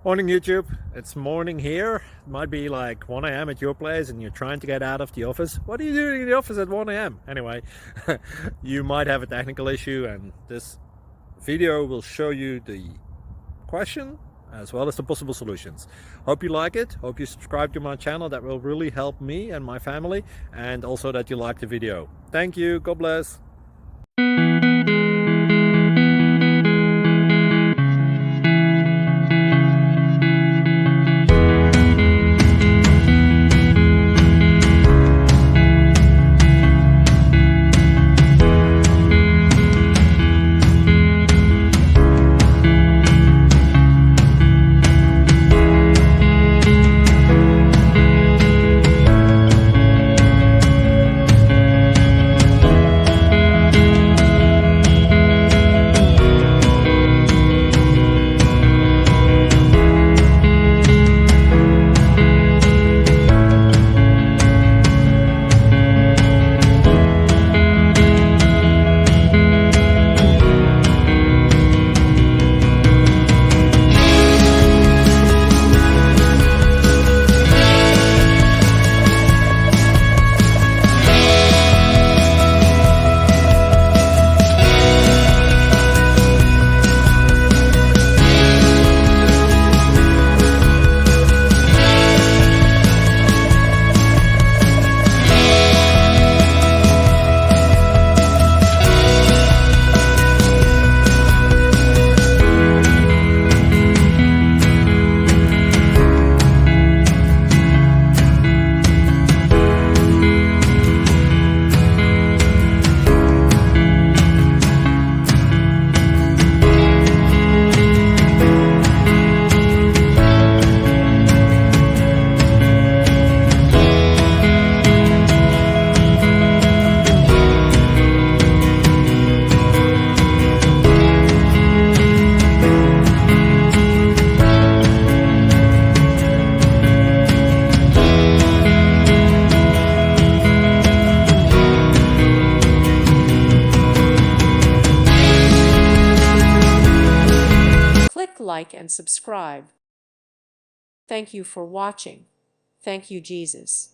Morning YouTube, it's morning here. It might be like 1 a.m. at your place and you're trying to get out of the office. What are you doing in the office at 1 a.m.? Anyway, you might have a technical issue and this video will show you the question as well as the possible solutions. Hope you like it, hope you subscribe to my channel. That will really help me and my family, and also that you like the video. Thank you, God bless. Click like and subscribe. Thank you for watching. Thank you, Jesus.